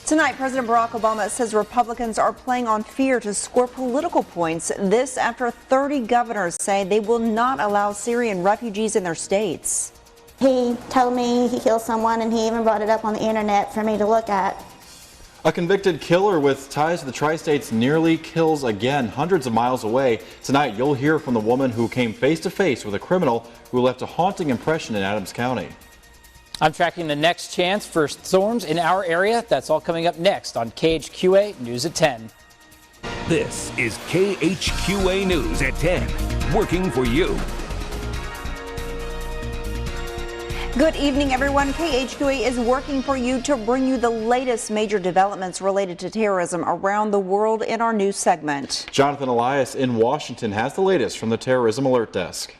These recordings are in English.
Tonight, President Barack Obama says Republicans are playing on fear to score political points. This after 30 governors say they will not allow Syrian refugees in their states. He told me he killed someone, and he even brought it up on the internet for me to look at. A convicted killer with ties to the tri-states nearly kills again hundreds of miles away. Tonight, you'll hear from the woman who came face to face with a criminal who left a haunting impression in Adams County. I'm tracking the next chance for storms in our area. That's all coming up next on KHQA News at 10. This is KHQA News at 10, working for you. Good evening, everyone. KHQA is working for you to bring you the latest major developments related to terrorism around the world in our news segment. Jonathan Elias in Washington has the latest from the Terrorism Alert Desk.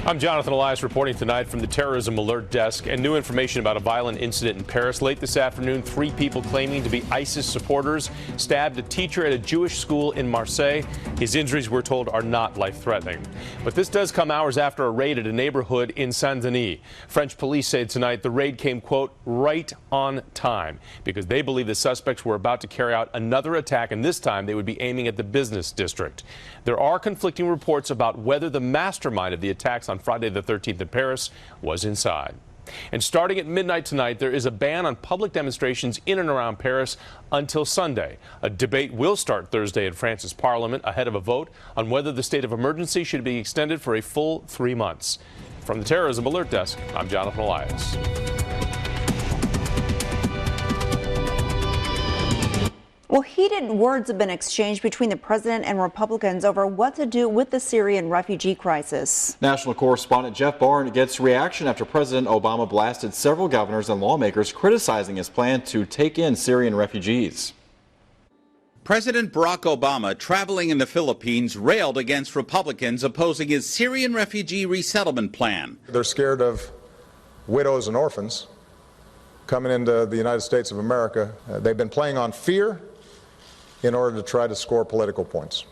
I'm Jonathan Elias reporting tonight from the Terrorism Alert Desk, and new information about a violent incident in Paris. Late this afternoon, 3 people claiming to be ISIS supporters stabbed a teacher at a Jewish school in Marseille. His injuries, we're told, are not life-threatening. But this does come hours after a raid at a neighborhood in Saint-Denis. French police said tonight the raid came, quote, right on time, because they believe the suspects were about to carry out another attack, and this time they would be aiming at the business district. There are conflicting reports about whether the mastermind of the attacks on Friday the 13th in Paris was inside. And starting at midnight tonight, there is a ban on public demonstrations in and around Paris until Sunday. A debate will start Thursday in France's parliament ahead of a vote on whether the state of emergency should be extended for a full 3 months. From the Terrorism Alert Desk, I'm Jonathan Elias. Well, heated words have been exchanged between the president and Republicans over what to do with the Syrian refugee crisis. National correspondent Jeff Barn gets reaction after President Obama blasted several governors and lawmakers criticizing his plan to take in Syrian refugees. President Barack Obama, traveling in the Philippines, railed against Republicans opposing his Syrian refugee resettlement plan. They're scared of widows and orphans coming into the United States of America. They've been playing on fear in order to try to score political points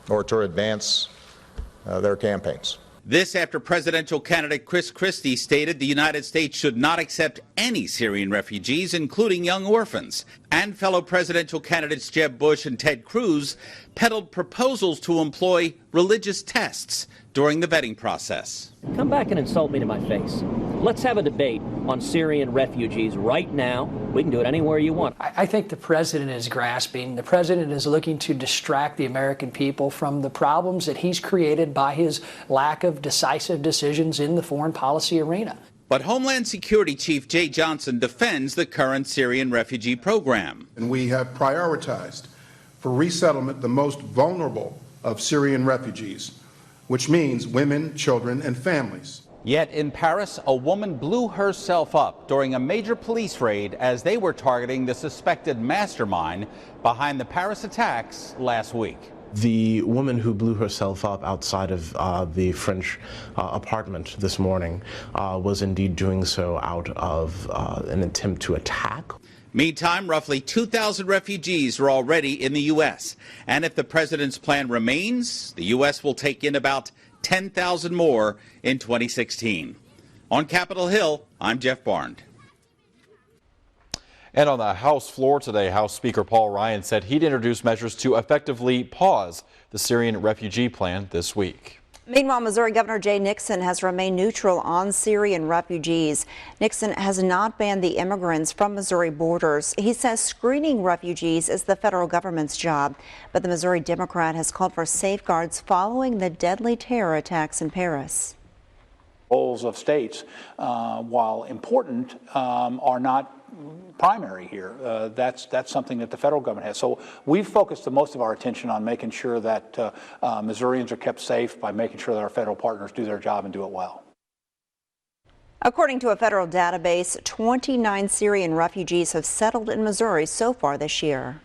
or to advance their campaigns. This after presidential candidate Chris Christie stated the United States should not accept any Syrian refugees, including young orphans. And fellow presidential candidates Jeb Bush and Ted Cruz peddled proposals to employ religious tests during the vetting process. Come back and insult me to my face. Let's have a debate on Syrian refugees right now. We can do it anywhere you want. I think the president is grasping. The president is looking to distract the American people from the problems that he's created by his lack of decisive decisions in the foreign policy arena. But Homeland Security Chief Jay Johnson defends the current Syrian refugee program. And we have prioritized for resettlement the most vulnerable of Syrian refugees, which means women, children, and families. Yet in Paris, a woman blew herself up during a major police raid as they were targeting the suspected mastermind behind the Paris attacks last week. The woman who blew herself up outside of the French apartment this morning was indeed doing so out of an attempt to attack. Meantime, roughly 2,000 refugees are already in the U.S. And if the president's plan remains, the U.S. will take in about 10,000 more in 2016. On Capitol Hill, I'm Jeff Barn. And on the House floor today, House Speaker Paul Ryan said he'd introduce measures to effectively pause the Syrian refugee plan this week. Meanwhile, Missouri Governor Jay Nixon has remained neutral on Syrian refugees. Nixon has not banned the immigrants from Missouri borders. He says screening refugees is the federal government's job, but the Missouri Democrat has called for safeguards following the deadly terror attacks in Paris. Roles of states, while important, are not primary here. That's something that the federal government has. So we've focused the most of our attention on making sure that Missourians are kept safe by making sure that our federal partners do their job and do it well. According to a federal database, 29 Syrian refugees have settled in Missouri so far this year.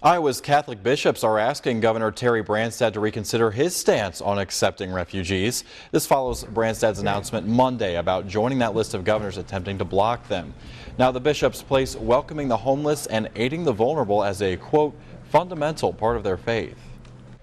Iowa's Catholic bishops are asking Governor Terry Branstad to reconsider his stance on accepting refugees. This follows Branstad's announcement Monday about joining that list of governors attempting to block them. Now, the bishops place welcoming the homeless and aiding the vulnerable as a, quote, fundamental part of their faith.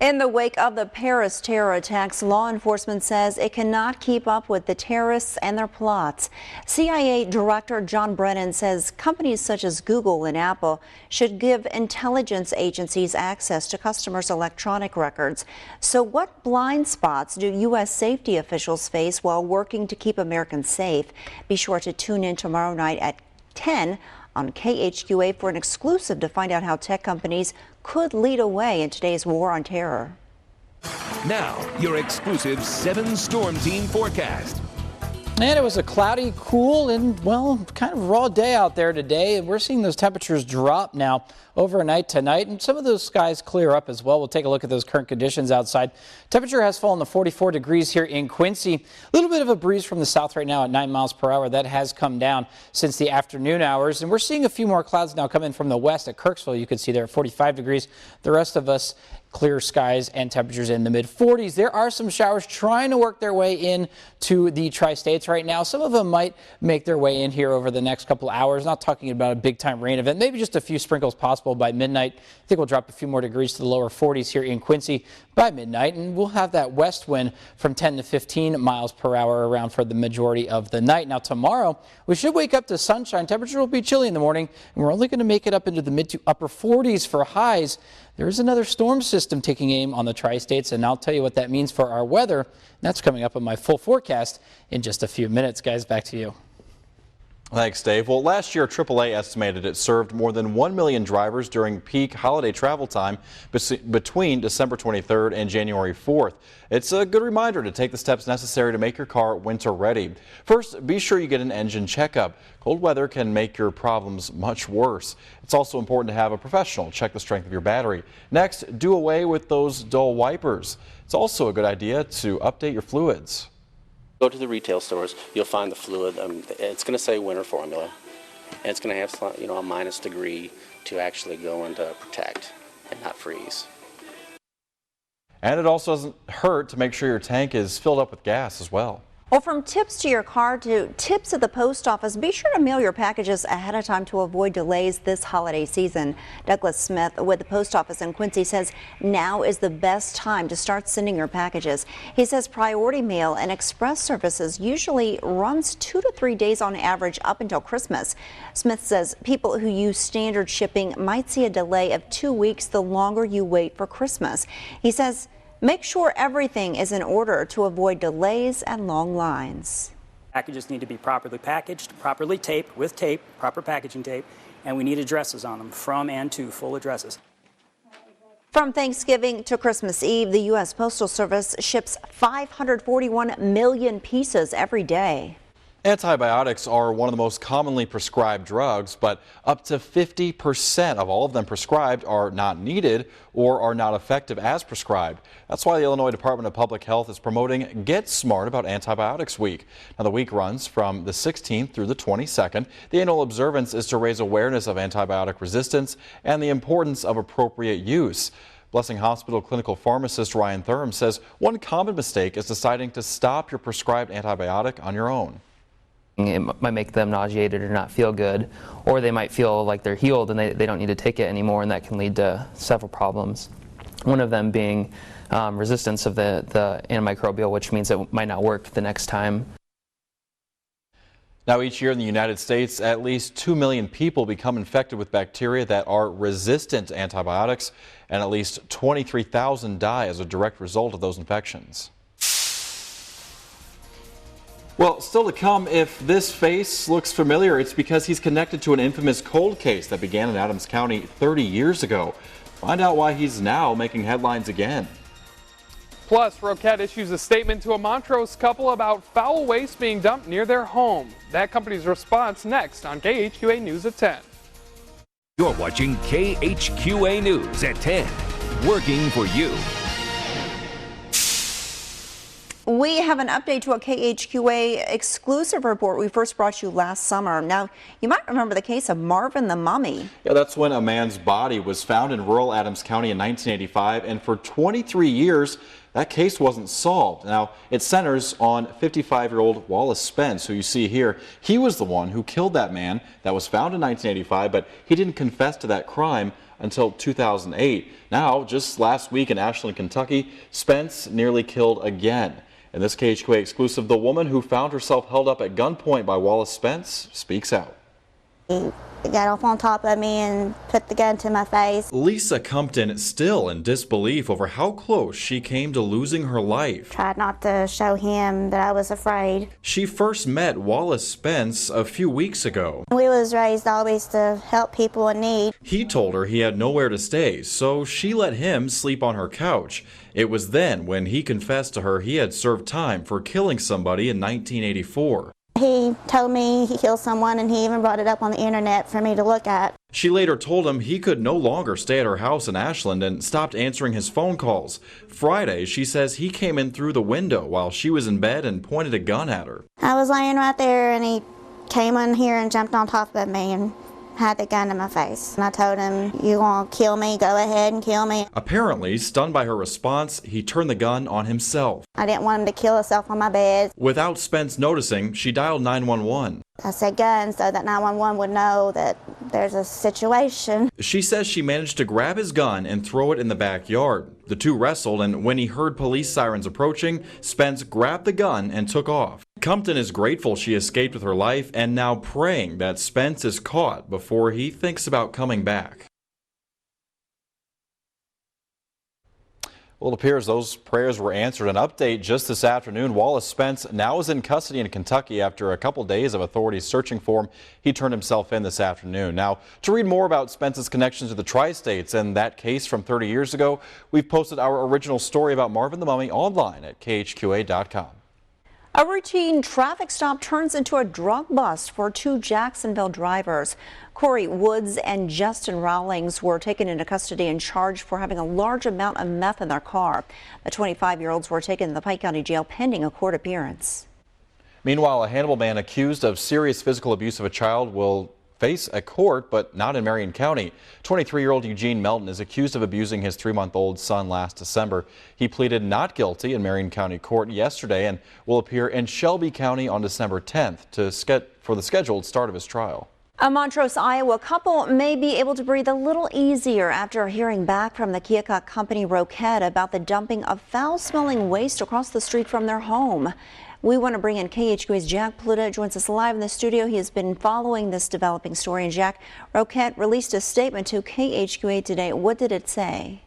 In the wake of the Paris terror attacks, law enforcement says it cannot keep up with the terrorists and their plots. CIA Director John Brennan says companies such as Google and Apple should give intelligence agencies access to customers' electronic records. So what blind spots do U.S. safety officials face while working to keep Americans safe? Be sure to tune in tomorrow night at 10 on KHQA for an exclusive to find out how tech companies could lead away in today's war on terror. Now, your exclusive 7 Storm Team forecast. And it was a cloudy, cool, and, well, kind of raw day out there today. And we're seeing those temperatures drop now overnight tonight, and some of those skies clear up as well. We'll take a look at those current conditions outside. Temperature has fallen to 44 degrees here in Quincy. A little bit of a breeze from the south right now at 9 miles per hour. That has come down since the afternoon hours. And we're seeing a few more clouds now come in from the west at Kirksville. You can see there at 45 degrees. The rest of us, clear skies and temperatures in the mid-40s. There are some showers trying to work their way in to the tri-states right now. Some of them might make their way in here over the next couple hours. Not talking about a big-time rain event. Maybe just a few sprinkles possible by midnight. I think we'll drop a few more degrees to the lower 40s here in Quincy by midnight, and we'll have that west wind from 10 to 15 miles per hour around for the majority of the night. Now tomorrow, we should wake up to sunshine. Temperature will be chilly in the morning, and we're only going to make it up into the mid to upper 40s for highs. There is another storm system taking aim on the tri-states, and I'll tell you what that means for our weather. That's coming up on my full forecast in just a few minutes. Guys, back to you. Thanks, Dave. Well, last year, AAA estimated it served more than 1 million drivers during peak holiday travel time between December 23rd and January 4th. It's a good reminder to take the steps necessary to make your car winter ready. First, be sure you get an engine checkup. Cold weather can make your problems much worse. It's also important to have a professional check the strength of your battery. Next, do away with those dull wipers. It's also a good idea to update your fluids. Go to the retail stores, you'll find the fluid. It's going to say winter formula, and it's going to have a minus degree to actually go into protect and not freeze. And it also doesn't hurt to make sure your tank is filled up with gas as well. Well, from tips to your car to tips at the post office, be sure to mail your packages ahead of time to avoid delays this holiday season. Douglas Smith with the post office in Quincy says now is the best time to start sending your packages. He says priority mail and express services usually runs 2 to 3 days on average up until Christmas. Smith says people who use standard shipping might see a delay of 2 weeks the longer you wait for Christmas. He says make sure everything is in order to avoid delays and long lines. Packages need to be properly packaged, properly taped with tape, proper packaging tape, and we need addresses on them, from and to full addresses. From Thanksgiving to Christmas Eve, the U.S. Postal Service ships 541 million pieces every day. Antibiotics are one of the most commonly prescribed drugs, but up to 50% of all of them prescribed are not needed or are not effective as prescribed. That's why the Illinois Department of Public Health is promoting Get Smart About Antibiotics Week. Now, the week runs from the 16th through the 22nd. The annual observance is to raise awareness of antibiotic resistance and the importance of appropriate use. Blessing Hospital clinical pharmacist Ryan Thurm says one common mistake is deciding to stop your prescribed antibiotic on your own. It might make them nauseated or not feel good, or they might feel like they're healed and they don't need to take it anymore, and that can lead to several problems. One of them being resistance of the antimicrobial, which means it might not work the next time. Now, each year in the United States, at least 2 million people become infected with bacteria that are resistant to antibiotics, and at least 23,000 die as a direct result of those infections. Well, still to come, if this face looks familiar, it's because he's connected to an infamous cold case that began in Adams County 30 years ago. Find out why he's now making headlines again. Plus, Roquette issues a statement to a Montrose couple about foul waste being dumped near their home. That company's response next on KHQA News at 10. You're watching KHQA News at 10. Working for you. We have an update to a KHQA exclusive report we first brought you last summer. Now, you might remember the case of Marvin the Mummy. Yeah, that's when a man's body was found in rural Adams County in 1985, and for 23 years, that case wasn't solved. Now, it centers on 55-year-old Wallace Spence, who you see here. He was the one who killed that man that was found in 1985, but he didn't confess to that crime until 2008. Now, just last week in Ashland, Kentucky, Spence nearly killed again. In this KHQA exclusive, the woman who found herself held up at gunpoint by Wallace Spence speaks out. He got off on top of me and put the gun to my face. Lisa Compton still in disbelief over how close she came to losing her life. Tried not to show him that I was afraid. She first met Wallace Spence a few weeks ago. We was raised always to help people in need. He told her he had nowhere to stay, so she let him sleep on her couch. It was then when he confessed to her he had served time for killing somebody in 1984. He told me he killed someone, and he even brought it up on the internet for me to look at. She later told him he could no longer stay at her house in Ashland and stopped answering his phone calls. Friday, she says he came in through the window while she was in bed and pointed a gun at her. I was laying right there, and he came in here and jumped on top of me and had the gun in my face. And I told him, "You want to kill me? Go ahead and kill me." Apparently, stunned by her response, he turned the gun on himself. I didn't want him to kill himself on my bed. Without Spence noticing, she dialed 911. I said gun so that 911 would know that there's a situation. She says she managed to grab his gun and throw it in the backyard. The two wrestled, and when he heard police sirens approaching, Spence grabbed the gun and took off. Compton is grateful she escaped with her life and now praying that Spence is caught before he thinks about coming back. Well, it appears those prayers were answered. An update just this afternoon. Wallace Spence now is in custody in Kentucky after a couple days of authorities searching for him. He turned himself in this afternoon. Now, to read more about Spence's connections to the Tri-States and that case from 30 years ago, we've posted our original story about Marvin the Mummy online at KHQA.com. A routine traffic stop turns into a drug bust for two Jacksonville drivers. Corey Woods and Justin Rawlings were taken into custody and charged for having a large amount of meth in their car. The 25-year-olds were taken to the Pike County Jail pending a court appearance. Meanwhile, a Hannibal man accused of serious physical abuse of a child will face a court, but not in Marion County. 23-year-old Eugene Melton is accused of abusing his 3-month-old son last December. He pleaded not guilty in Marion County Court yesterday and will appear in Shelby County on December 10th for the scheduled start of his trial. A Montrose, Iowa couple may be able to breathe a little easier after hearing back from the Keokuk company Roquette about the dumping of foul-smelling waste across the street from their home. We want to bring in KHQA's Jack Pluta, joins us live in the studio. He has been following this developing story. And Jack, Roquette released a statement to KHQA today. What did it say?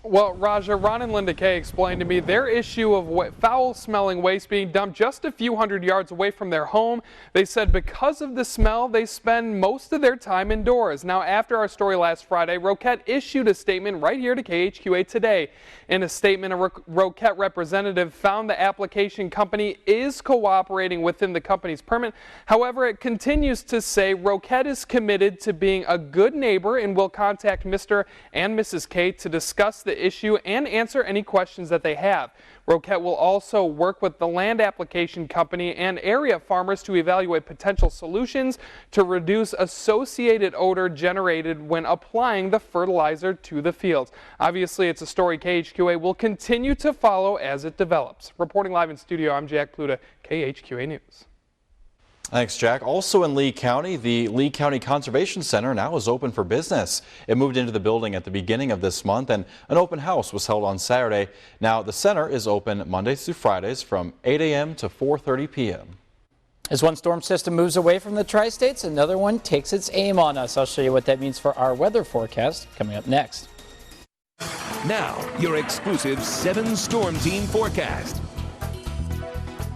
Well, Raja, Ron and Linda Kay explained to me their issue of foul-smelling waste being dumped just a few hundred yards away from their home. They said because of the smell, they spend most of their time indoors. Now, after our story last Friday, Roquette issued a statement right here to KHQA today. In a statement, a Roquette representative found the application company is cooperating within the company's permit. However, it continues to say Roquette is committed to being a good neighbor and will contact Mr. and Mrs. Kay to discuss the issue and answer any questions that they have. Roquette will also work with the land application company and area farmers to evaluate potential solutions to reduce associated odor generated when applying the fertilizer to the fields. Obviously, it's a story KHQA will continue to follow as it develops. Reporting live in studio, I'm Jack Pluta, KHQA News. Thanks, Jack. Also in Lee County, the Lee County Conservation Center now is open for business. It moved into the building at the beginning of this month, and an open house was held on Saturday. Now, the center is open Mondays through Fridays from 8 a.m. to 4:30 p.m. As one storm system moves away from the Tri-States, another one takes its aim on us. I'll show you what that means for our weather forecast coming up next. Now, your exclusive 7-storm team forecast.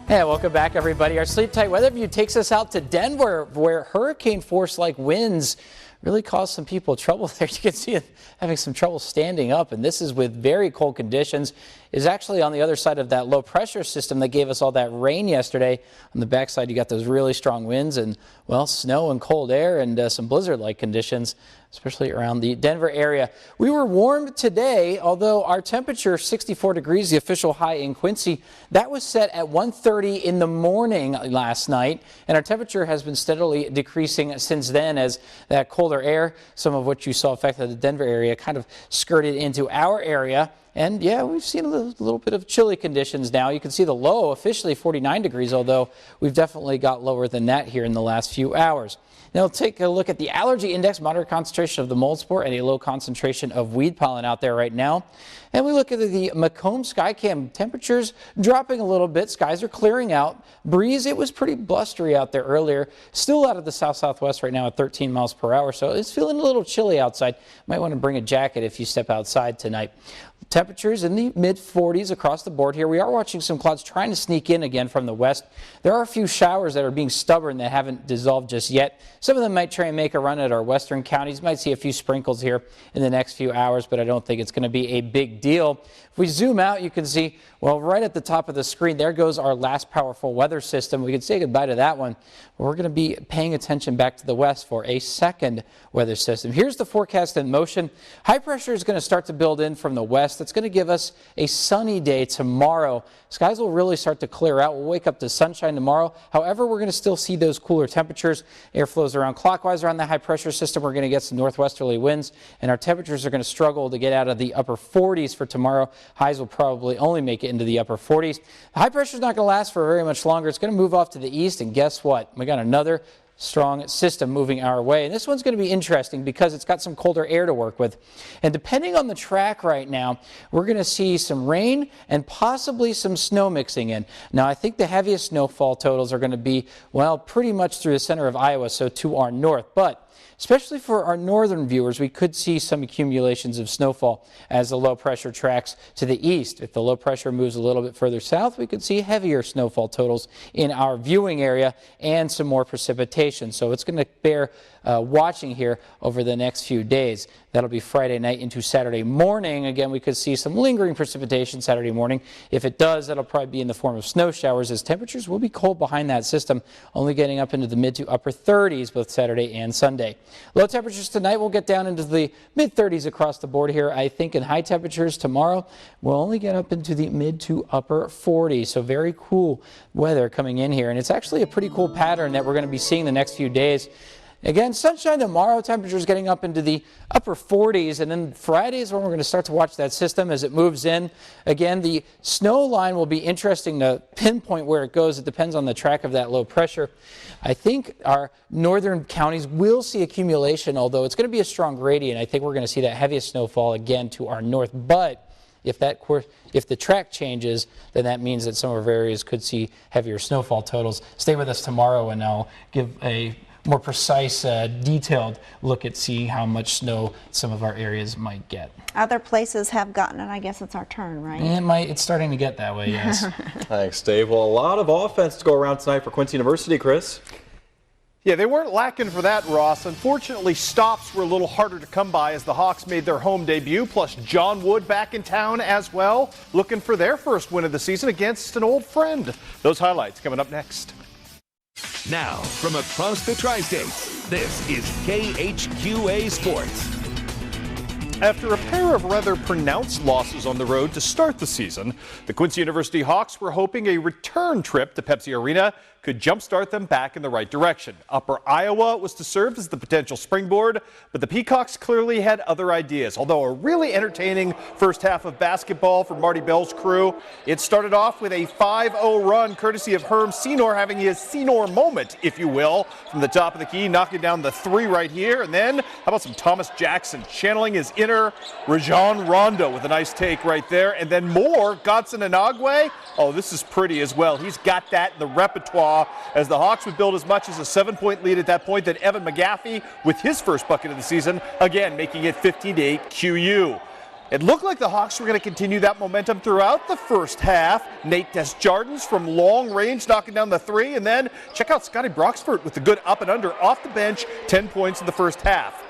Hey, welcome back, everybody. Our Sleep Tight weather view takes us out to Denver, where hurricane force-like winds really caused some people trouble there. You can see it having some trouble standing up, and this is with very cold conditions. Is actually on the other side of that low pressure system that gave us all that rain yesterday. On the backside, you got those really strong winds and, well, snow and cold air and some blizzard-like conditions, especially around the Denver area. We were warm today, although our temperature 64 degrees, the official high in Quincy, that was set at 1:30 in the morning last night, and our temperature has been steadily decreasing since then as that cold colder air, some of what you saw affected the Denver area, kind of skirted into our area. And yeah, we've seen a little bit of chilly conditions now. You can see the low officially 49 degrees, although we've definitely got lower than that here in the last few hours. Now take a look at the allergy index, moderate concentration of the mold spore and a low concentration of weed pollen out there right now. And we look at the Macomb Skycam, temperatures dropping a little bit. Skies are clearing out. Breeze, it was pretty blustery out there earlier. Still out of the south-southwest right now at 13 miles per hour, so it's feeling a little chilly outside. Might want to bring a jacket if you step outside tonight. Temperatures in the mid-40s across the board here. We are watching some clouds trying to sneak in again from the west. There are a few showers that are being stubborn that haven't dissolved just yet. Some of them might try and make a run at our western counties. Might see a few sprinkles here in the next few hours, but I don't think it's going to be a big deal. If we zoom out, you can see, well, right at the top of the screen, there goes our last powerful weather system. We can say goodbye to that one. We're going to be paying attention back to the west for a second weather system. Here's the forecast in motion. High pressure is going to start to build in from the west. That's going to give us a sunny day tomorrow. Skies will really start to clear out. We'll wake up to sunshine tomorrow. However, we're going to still see those cooler temperatures. Air flows around clockwise around the high pressure system. We're going to get some northwesterly winds, and our temperatures are going to struggle to get out of the upper 40s for tomorrow. Highs will probably only make it into the upper 40s. The high pressure is not going to last for very much longer. It's going to move off to the east, and guess what? We got another strong system moving our way. And this one's going to be interesting because it's got some colder air to work with. And depending on the track right now, we're going to see some rain and possibly some snow mixing in. Now, I think the heaviest snowfall totals are going to be, well, pretty much through the center of Iowa, so to our north. But especially for our northern viewers, we could see some accumulations of snowfall as the low pressure tracks to the east. If the low pressure moves a little bit further south, we could see heavier snowfall totals in our viewing area and some more precipitation. So it's going to bear watching here over the next few days. That'll be Friday night into Saturday morning. Again, we could see some lingering precipitation Saturday morning. If it does, that'll probably be in the form of snow showers, as temperatures will be cold behind that system, only getting up into the mid to upper 30s both Saturday and Sunday. Low temperatures tonight will get down into the mid-30s across the board here, I think, and high temperatures tomorrow will only get up into the mid to upper 40s. So very cool weather coming in here, and it's actually a pretty cool pattern that we're going to be seeing the next few days. Again, sunshine tomorrow, temperatures getting up into the upper 40s, and then Friday is when we're going to start to watch that system as it moves in. Again, the snow line will be interesting to pinpoint where it goes. It depends on the track of that low pressure. I think our northern counties will see accumulation, although it's going to be a strong gradient. I think we're going to see that heaviest snowfall again to our north, but if the track changes, then that means that some of our areas could see heavier snowfall totals. Stay with us tomorrow, and I'll give a more precise, detailed look at seeing how much snow some of our areas might get. Other places have gotten it. I guess it's our turn, right? It's starting to get that way, yes. Thanks, Dave. Well, a lot of offense to go around tonight for Quincy University, Chris. Yeah, they weren't lacking for that, Ross. Unfortunately, stops were a little harder to come by as the Hawks made their home debut, plus John Wood back in town as well, looking for their first win of the season against an old friend. Those highlights coming up next. Now, from across the tri-states, this is KHQA Sports. After a pair of rather pronounced losses on the road to start the season, the Quincy University Hawks were hoping a return trip to Pepsi Arena could jumpstart them back in the right direction. Upper Iowa was to serve as the potential springboard, but the Peacocks clearly had other ideas. Although a really entertaining first half of basketball for Marty Bell's crew, it started off with a 5-0 run courtesy of Herm Senor having his Senor moment, if you will, from the top of the key, knocking down the three right here. And then, how about some Thomas Jackson channeling his inner Rajon Rondo with a nice take right there. And then more, Godson Inagwe. Oh, this is pretty as well. He's got that in the repertoire as the Hawks would build as much as a 7-point lead at that point. Then Evan McGaffey with his first bucket of the season, again making it 15-8 QU. It looked like the Hawks were going to continue that momentum throughout the first half. Nate Desjardins from long range knocking down the three, and then check out Scotty Broxford with the good up and under off the bench, 10 points in the first half.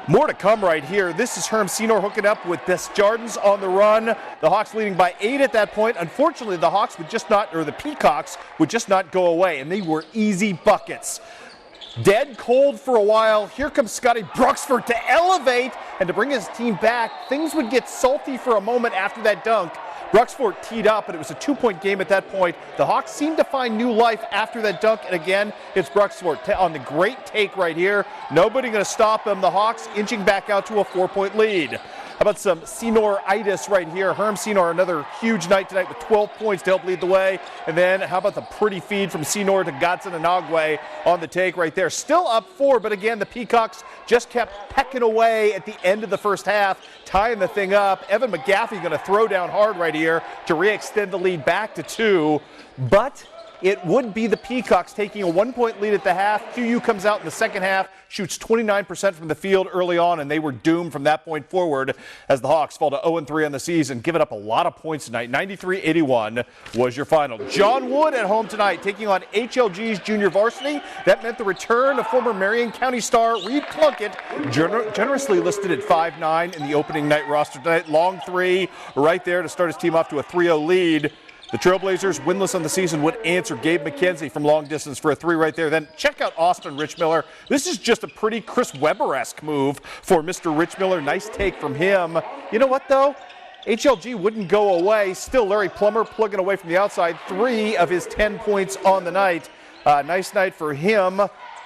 More to come right here. This is Herm Senor hooking up with Desjardins on the run. The Hawks leading by 8 at that point. Unfortunately, the Hawks would just not, or the Peacocks would just not go away, and they were easy buckets. Dead cold for a while. Here comes Scotty Broxford to elevate and to bring his team back. Things would get salty for a moment after that dunk, Bruxford teed up, but it was a 2-point game at that point. The Hawks seemed to find new life after that dunk, and again, it's Bruxford on the great take right here. Nobody going to stop them. The Hawks inching back out to a 4-point lead. How about some Senor-itis right here? Herm Senor, another huge night tonight with 12 points to help lead the way. And then how about the pretty feed from Senor to Godson Anagwe on the take right there. Still up 4, but again, the Peacocks just kept pecking away at the end of the first half, tying the thing up. Evan McGaffey going to throw down hard right here to re-extend the lead back to 2. But it would be the Peacocks taking a 1-point lead at the half. QU comes out in the second half, shoots 29% from the field early on, and they were doomed from that point forward as the Hawks fall to 0-3 on the season, giving up a lot of points tonight. 93-81 was your final. John Wood at home tonight, taking on HLG's junior varsity. That meant the return of former Marion County star Reed Plunkett, generously listed at 5'9" in the opening night roster tonight. Long three right there to start his team off to a 3-0 lead. The Trailblazers, winless on the season, would answer Gabe McKenzie from long distance for a 3 right there. Then check out Austin Richmiller. This is just a pretty Chris Webber-esque move for Mr. Richmiller. Nice take from him. You know what, though? HLG wouldn't go away. Still Larry Plummer plugging away from the outside. 3 of his 10 points on the night. Nice night for him.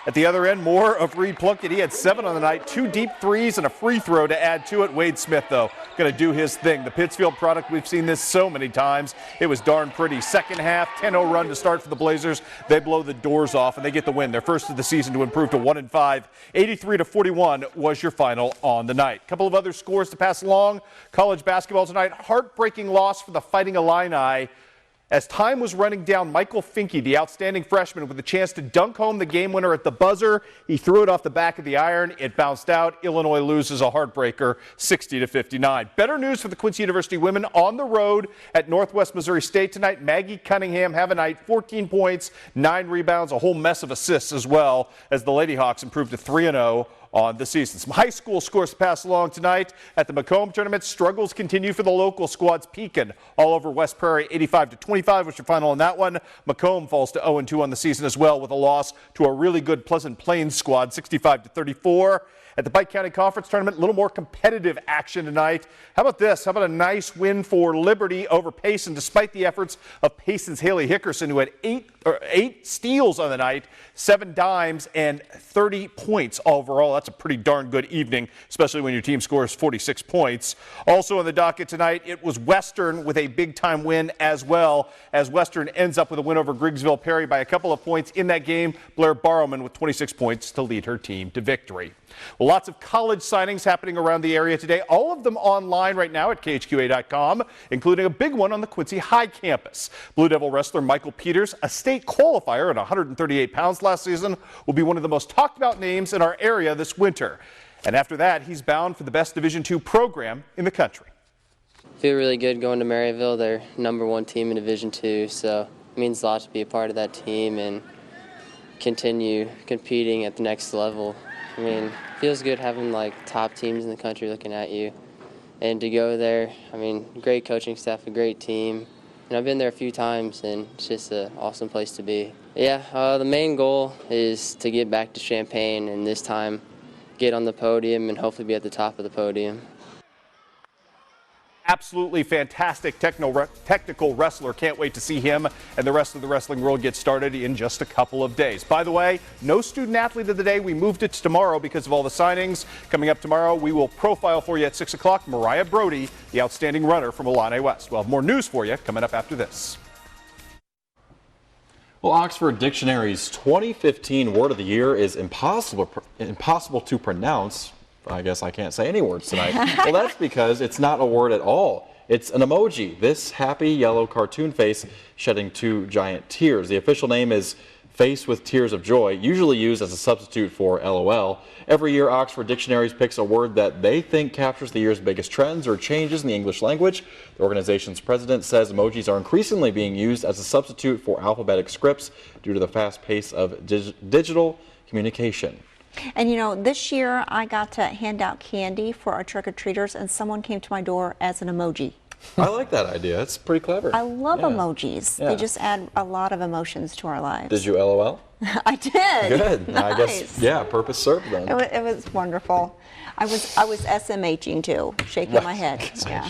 At the other end, more of Reed Plunkett. He had 7 on the night, 2 deep threes and a free throw to add to it. Wade Smith, though, going to do his thing. The Pittsfield product, we've seen this so many times. It was darn pretty. Second half, 10-0 run to start for the Blazers. They blow the doors off, and they get the win. Their first of the season to improve to 1-5. 83-41 was your final on the night. A couple of other scores to pass along. College basketball tonight, heartbreaking loss for the Fighting Illini. As time was running down, Michael Finke, the outstanding freshman, with a chance to dunk home the game winner at the buzzer. He threw it off the back of the iron. It bounced out. Illinois loses a heartbreaker, 60-59. Better news for the Quincy University women on the road at Northwest Missouri State tonight. Maggie Cunningham have a night, 14 points, 9 rebounds, a whole mess of assists as well, as the Lady Hawks improved to 3-0 on the season. Some high school scores to pass along tonight at the Macomb tournament. Struggles continue for the local squads. Pekin all over West Prairie, 85-25 was your final on that one. Macomb falls to 0-2 on the season as well, with a loss to a really good Pleasant Plains squad, 65-34. At the Pike County Conference Tournament, a little more competitive action tonight. How about this? How about a nice win for Liberty over Payson, despite the efforts of Payson's Haley Hickerson, who had 8 steals on the night, 7 dimes, and 30 points overall. That's a pretty darn good evening, especially when your team scores 46 points. Also on the docket tonight, it was Western with a big-time win as well, as Western ends up with a win over Griggsville Perry by a couple of points in that game. Blair Barrowman with 26 points to lead her team to victory. Well, lots of college signings happening around the area today, all of them online right now at KHQA.com, including a big one on the Quincy High campus. Blue Devil wrestler Michael Peters, a state qualifier at 138 pounds last season, will be one of the most talked about names in our area this winter. And after that, he's bound for the best Division II program in the country. Feel really good going to Maryville. They're #1 team in Division II, so it means a lot to be a part of that team and continue competing at the next level. I mean, it feels good having like top teams in the country looking at you. And to go there, I mean, great coaching staff, a great team. And I've been there a few times, and it's just an awesome place to be. Yeah, the main goal is to get back to Champaign and this time get on the podium and hopefully be at the top of the podium. Absolutely fantastic technical wrestler. Can't wait to see him and the rest of the wrestling world get started in just a couple of days. By the way, no student athlete of the day. We moved it to tomorrow because of all the signings. Coming up tomorrow, we will profile for you at 6 o'clock Mariah Brody, the outstanding runner from Illini West. We'll have more news for you coming up after this. Well, Oxford Dictionary's 2015 word of the year is impossible to pronounce. I guess I can't say any words tonight. Well, that's because it's not a word at all. It's an emoji. This happy yellow cartoon face shedding 2 giant tears. The official name is Face with Tears of Joy, usually used as a substitute for LOL. Every year, Oxford Dictionaries picks a word that they think captures the year's biggest trends or changes in the English language. The organization's president says emojis are increasingly being used as a substitute for alphabetic scripts due to the fast pace of digital communication. And you know, this year I got to hand out candy for our trick-or-treaters, and someone came to my door as an emoji. I like that idea. It's pretty clever. I love emojis. Yeah. They just add a lot of emotions to our lives. Did you LOL? I did. Good. Nice. I guess, yeah, purpose served then. It was wonderful. I was SMHing too, shaking my head. Yeah.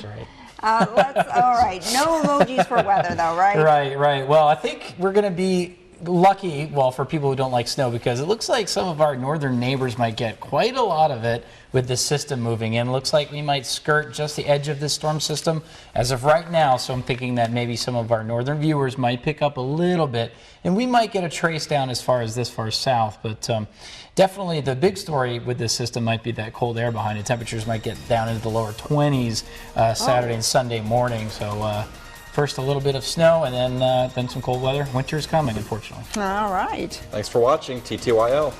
All right. No emojis for weather, though, right? Right. Well, I think we're going to be lucky, well, for people who don't like snow, because it looks like some of our northern neighbors might get quite a lot of it with this system moving in. Looks like we might skirt just the edge of this storm system as of right now, so I'm thinking that maybe some of our northern viewers might pick up a little bit, and we might get a trace down as far as this far south, but definitely the big story with this system might be that cold air behind it. Temperatures might get down into the lower 20s Saturday and Sunday morning, so first a little bit of snow, and then some cold weather. Winter's coming, unfortunately. All right. Thanks for watching TTYL.